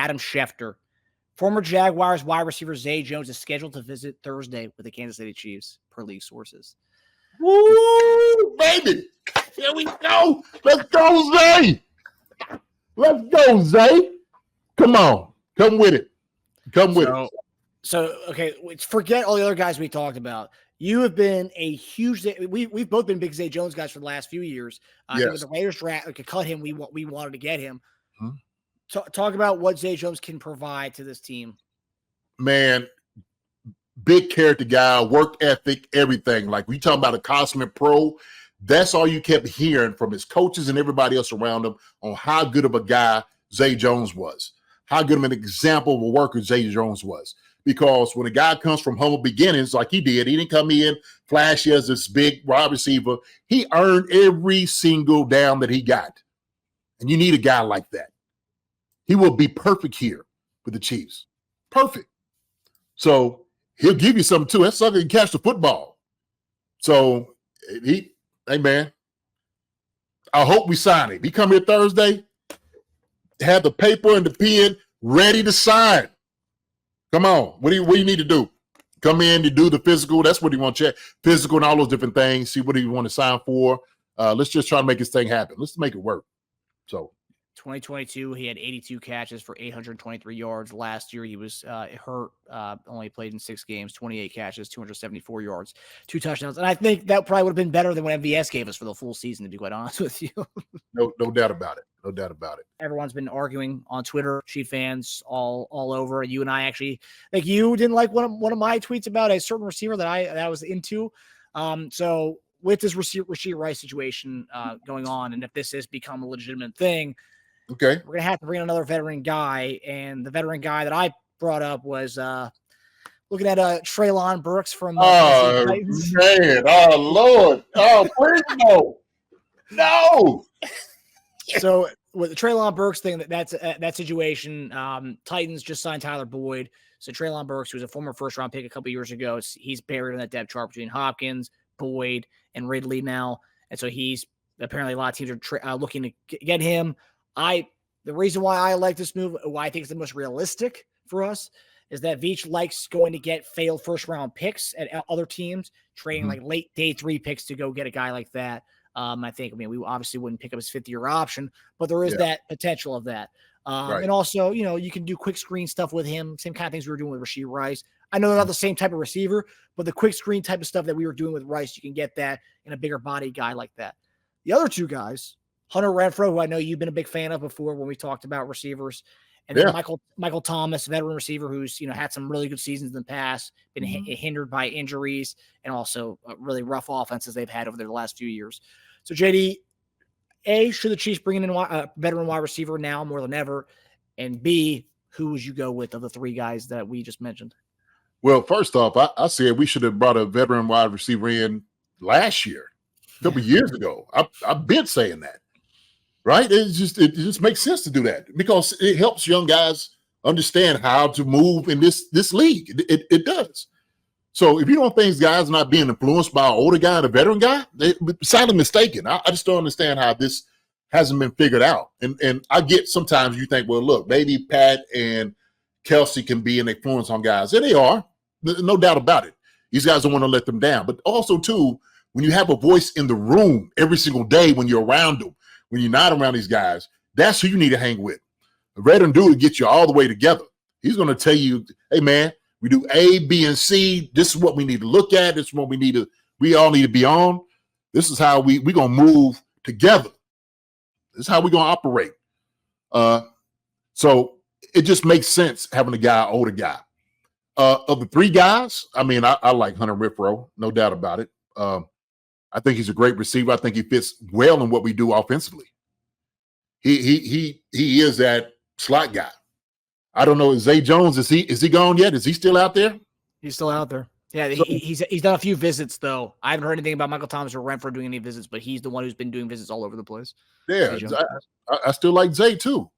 Adam Schefter. Former Jaguars wide receiver Zay Jones is scheduled to visit Thursday with the Kansas City Chiefs, per league sources. Woo, baby. Here we go. Let's go, Zay. Let's go, Zay. Come on. Come with it. Come with it. So, okay, forget all the other guys we talked about. You have been a huge – we've both been big Zay Jones guys for the last few years. Yes. With the Raiders draft, could cut him. We wanted to get him. Mm-hmm. Talk about what Zay Jones can provide to this team. Man, big character guy, work ethic, everything. Like we talking about a consummate pro. That's all you kept hearing from his coaches and everybody else around him on how good of a guy Zay Jones was, how good of an example of a worker Zay Jones was. Because when a guy comes from humble beginnings like he did, he didn't come in flashy as this big wide receiver. He earned every single down that he got. And you need a guy like that. He will be perfect here with the Chiefs. Perfect. So he'll give you something too. That sucker can catch the football. So hey man, I hope we sign him. He come here Thursday, have the paper and the pen ready to sign. Come on. What do you need to do? Come in to do the physical. That's what you want to check. Physical and all those different things. See what you want to sign for. Let's just try to make this thing happen. Let's make it work. So 2022, he had 82 catches for 823 yards. Last year, he was hurt, only played in 6 games, 28 catches, 274 yards, 2 touchdowns. And I think that probably would have been better than what MVS gave us for the full season, to be quite honest with you. No doubt about it. No doubt about it. Everyone's been arguing on Twitter, Chief fans all over. You and I actually, like, you didn't like one of my tweets about a certain receiver that I was into. So with this Rashee Rice situation going on, and if this has become a legitimate thing, okay, we're going to have to bring in another veteran guy. And the veteran guy that I brought up was looking at Treylon Burks from oh, Titans. Man. Oh, Lord. Oh, please no. No. So with the Treylon Burks thing, that's that situation, Titans just signed Tyler Boyd. So Treylon Burks, who was a former first-round pick a couple years ago, he's buried in that depth chart between Hopkins, Boyd, and Ridley now. And so he's apparently a lot of teams are looking to get him. The reason why I like this move, why I think it's the most realistic for us, is that Veach likes going to get failed first-round picks at other teams, trading like late day 3 picks to go get a guy like that. I mean, we obviously wouldn't pick up his 5th-year option, but there is that potential of that. Right. And also, you can do quick screen stuff with him, same kind of things we were doing with Rashee Rice. I know they're not the same type of receiver, but the quick screen type of stuff that we were doing with Rice, you can get that in a bigger body guy like that. The other 2 guys, Hunter Renfrow, who I know you've been a big fan of before when we talked about receivers, and then Michael Thomas, veteran receiver who's had some really good seasons in the past, been hindered by injuries, and also really rough offenses they've had over the last few years. So JD, A, should the Chiefs bring in a veteran wide receiver now more than ever? And B, who would you go with of the 3 guys that we just mentioned? Well, first off, I said we should have brought a veteran wide receiver in last year, a couple years ago. I've been saying that, right? It just makes sense to do that because it helps young guys understand how to move in this league. It does. So if you don't think guys are not being influenced by an older guy and a veteran guy, they're sadly mistaken. I just don't understand how this hasn't been figured out. And I get sometimes you think, well, look, maybe Pat and Kelsey can be an influence on guys. And they are, no doubt about it. These guys don't want to let them down. But also, too, when you have a voice in the room every single day when you're around them, when you're not around these guys, that's who you need to hang with. A veteran dude gets you all the way together. He's going to tell you, hey, man, we do A, B, and C. This is what we need to look at. This is what we all need to be on. This is how we're going to move together. This is how we're going to operate. So it just makes sense having older guy. Of the 3 guys, I mean, I like Hunter Renfrow, no doubt about it. I think he's a great receiver. I think he fits well in what we do offensively. He is that slot guy. I don't know. Zay Jones, is he gone yet? Is he still out there? He's still out there. Yeah, so, he's done a few visits though. I haven't heard anything about Michael Thomas or Renfrow doing any visits, but he's the one who's been doing visits all over the place. Yeah, I still like Zay too.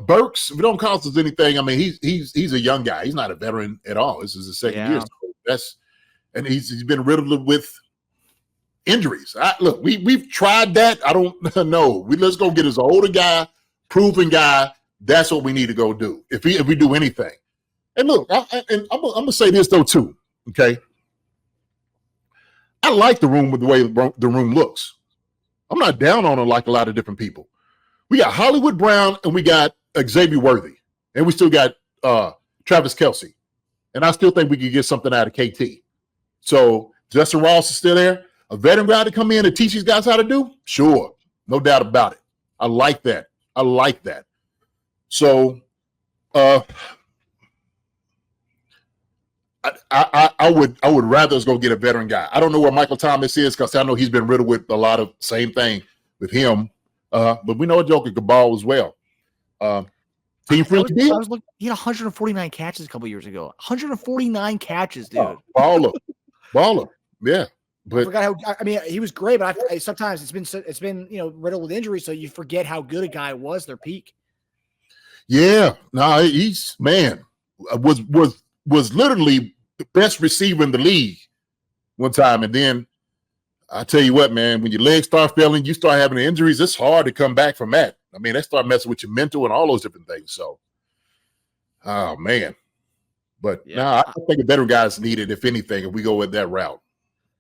Burks, if it don't cost us anything, I mean, he's a young guy. He's not a veteran at all. This is his 2nd year. So and he's been riddled with injuries. We've tried that. I don't know. Let's go get his older guy, proven guy, That's what we need to go do if we do anything. And look, I'm gonna say this though too. Okay, I like the room with the way the room looks. I'm not down on it like a lot of different people. We got Hollywood Brown and we got Xavier Worthy, and we still got Travis Kelce, and I still think we could get something out of KT. So Justin Ross is still there, a veteran guy to come in and teach these guys how to do. Sure, no doubt about it. I like that. So, I would rather us go get a veteran guy. I don't know where Michael Thomas is because I know he's been riddled with a lot of same thing with him. But we know Joker could ball as well. Team friendly deal. He had 149 catches a couple years ago. 149 catches, dude. Baller. Yeah. But I forgot how. I mean, he was great, but sometimes it's been riddled with injuries, so you forget how good a guy was. Their peak. Yeah. No, he's was literally the best receiver in the league one time, and then I tell you what, man, when your legs start failing, you start having injuries, it's hard to come back from that. I mean, they start messing with your mental and all those different things. So, oh, man. But I think a veteran guy is needed, if anything, if we go with that route.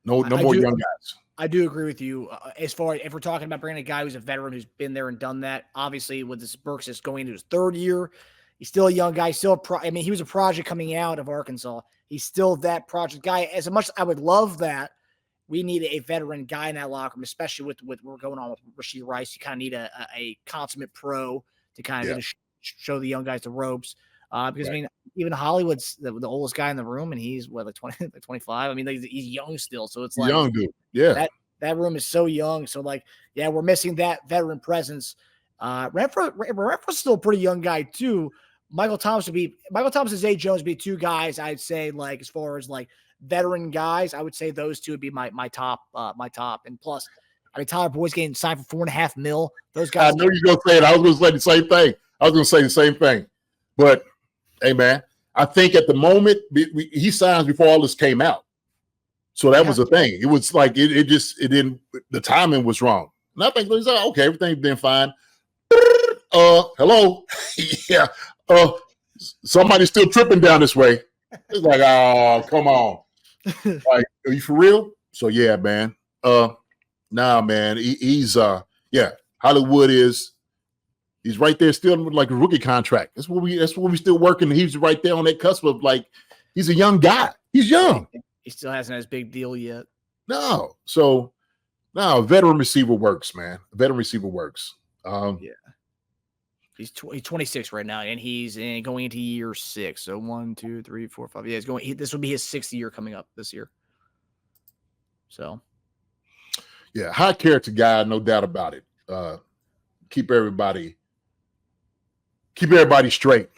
No more young guys. I do agree with you. As far as if we're talking about bringing a guy who's a veteran who's been there and done that, obviously with this Burks is going into his third year. He's still a young guy. He was a project coming out of Arkansas. He's still that project guy. As much as I would love that, we need a veteran guy in that locker room, especially with what we're going on with Rashee Rice. You kind of need a consummate pro to kind of show the young guys the ropes. Because I mean, even Hollywood's the oldest guy in the room, and he's like 25. I mean, he's young still, so it's like young dude. Yeah, that room is so young. So we're missing that veteran presence. Renfrow's still a pretty young guy too. Michael Thomas and Zay Jones would be two guys I'd say, like, as far as like veteran guys, I would say those two would be my top. And plus, I mean, Tyler Boyd's getting signed for $4.5 million. Those guys. I know you're gonna say it. I was gonna say the same thing. But hey, man, I think at the moment he signs before all this came out, so that was the thing. It was like it didn't. The timing was wrong. And I think he's like, okay, everything's been fine. Hello, yeah. Somebody's still tripping down this way. It's like, oh, come on. Like, are you for real? So yeah, man. Nah, man. He's Hollywood he's right there still like a rookie contract. That's what we still working. He's right there on that cusp of like, he's a young guy. He's young. He still hasn't had his big deal yet. No. So no, veteran receiver works, man. Veteran receiver works. He's 26 right now, and he's going into year 6. So 1, 2, 3, 4, 5. Yeah, this will be his 6th year coming up this year. So, yeah, high character guy, no doubt about it. Keep everybody straight.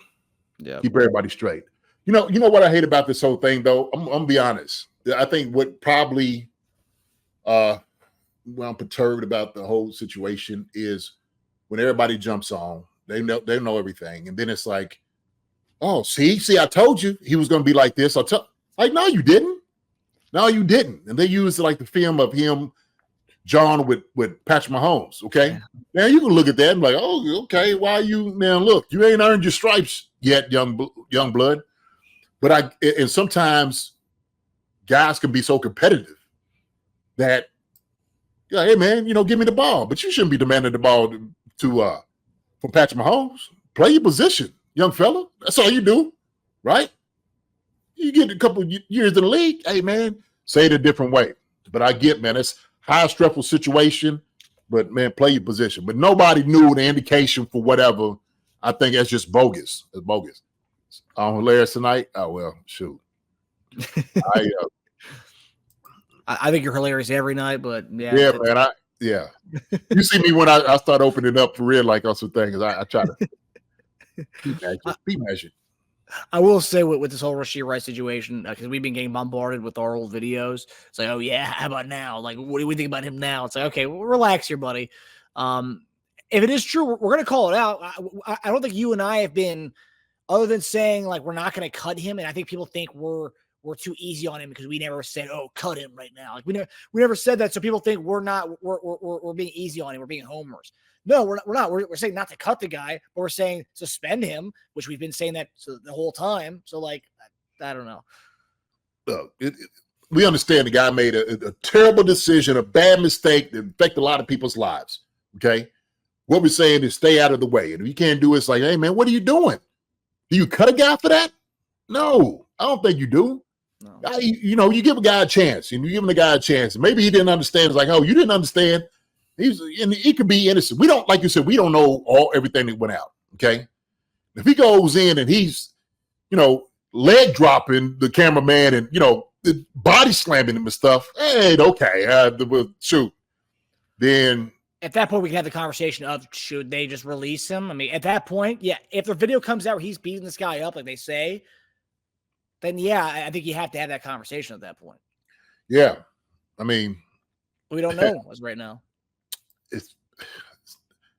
Yeah, keep everybody straight. You know what I hate about this whole thing, though. I'm gonna be honest. I think what probably I'm perturbed about the whole situation is when everybody jumps on. They know everything, and then it's like, oh, see, I told you he was going to be like this. Like, no, you didn't. And they used like the film of him, John with Patrick Mahomes. Okay, now you can look at that and be like, oh, okay, why are you now? Look, you ain't earned your stripes yet, young blood. But and sometimes guys can be so competitive that, hey man, give me the ball, but you shouldn't be demanding the ball from Patrick Mahomes. Play your position, young fella. That's all you do, right? You get a couple years in the league, hey, man, say it a different way. But I get, man, it's high stressful situation, but, man, play your position. But nobody knew the indication for whatever. I think that's just bogus. It's bogus. Hilarious tonight? Oh, well, shoot. I think you're hilarious every night, but, yeah. Yeah, man, yeah. You see me when I start opening up for real, like on some things. I try to be measured. I will say with this whole Rashee Rice situation, because we've been getting bombarded with our old videos. It's like, oh yeah, how about now? Like, what do we think about him now? It's like, okay, well, relax here, buddy. If it is true, we're going to call it out. I don't think you and I have been, other than saying like we're not going to cut him, and I think people think we're we're too easy on him because we never said, oh, cut him right now. Like we never said that. So people think we're being easy on him. We're being homers. No, we're not. We're saying not to cut the guy, but we're saying suspend him, which we've been saying that the whole time. So like, I don't know. Look, we understand the guy made a terrible decision, a bad mistake that affected a lot of people's lives. Okay. What we're saying is stay out of the way. And if you can't do it, it's like, hey man, what are you doing? Do you cut a guy for that? No, I don't think you do. No. You give a guy a chance, and you give him the guy a chance. Maybe he didn't understand. It's like, oh, you didn't understand. He could be innocent. We don't, like you said, we don't know everything that went out. Okay. If he goes in and he's, leg dropping the cameraman and, body slamming him and stuff, hey, okay, shoot. Then at that point, we can have the conversation of should they just release him? I mean, at that point, yeah, if the video comes out where he's beating this guy up like they say, then yeah, I think you have to have that conversation at that point. Yeah. I mean, we don't know as right now. It's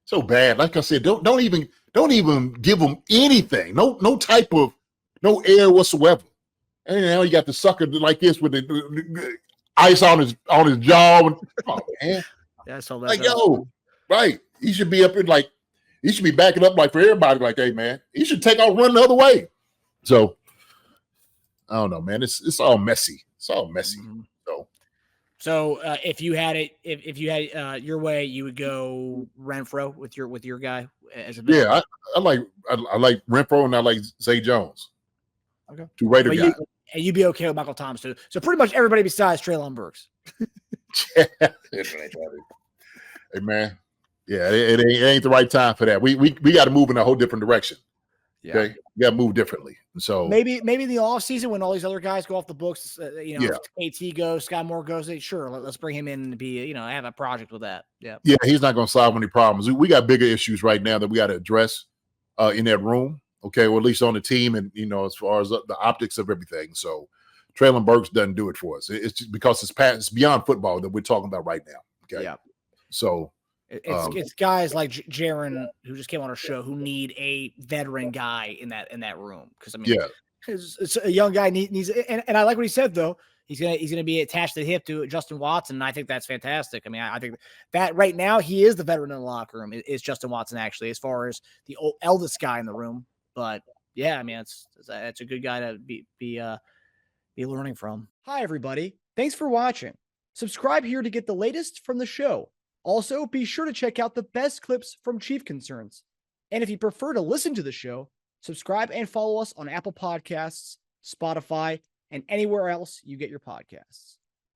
so bad. Like I said, don't even give them anything. No type of air whatsoever. And now you got the sucker like this with the ice on his jaw. Oh man. Yeah, so like yo, right. He should be up in he should be backing up like for everybody, like, hey man, he should take off running the other way. So I don't know, man. It's all messy. It's all messy. Mm-hmm. So if you had it, if you had your way, you would go Renfrow with your guy as a bit. Yeah, I like Renfrow and I like Zay Jones. Okay, two Raider guys. You'd be okay with Michael Thomas too. So pretty much everybody besides Treylon Burks. Hey man, yeah, it ain't the right time for that. We got to move in a whole different direction. Yeah. Okay, we got to move differently. So maybe in the offseason when all these other guys go off the books, if KT goes, Sky Moore goes, sure, let's bring him in and be, have a project with that. Yeah, he's not going to solve any problems. We got bigger issues right now that we got to address in that room. Okay, or at least on the team, and as far as the optics of everything. So Treylon Burks doesn't do it for us. It's just because it's beyond football that we're talking about right now. Okay, yeah. So it's guys like Jaron who just came on our show who need a veteran guy in that room because it's a young guy needs and I like what he said though. He's gonna be attached to the hip to Justin Watson, and I think that's fantastic. I mean, I think that right now he is the veteran in the locker room. Is Justin Watson actually as far as the eldest guy in the room? But yeah, I mean, it's a good guy to be learning from. Hi, everybody. Thanks for watching. Subscribe here to get the latest from the show. Also, be sure to check out the best clips from Chief Concerns. And if you prefer to listen to the show, subscribe and follow us on Apple Podcasts, Spotify, and anywhere else you get your podcasts.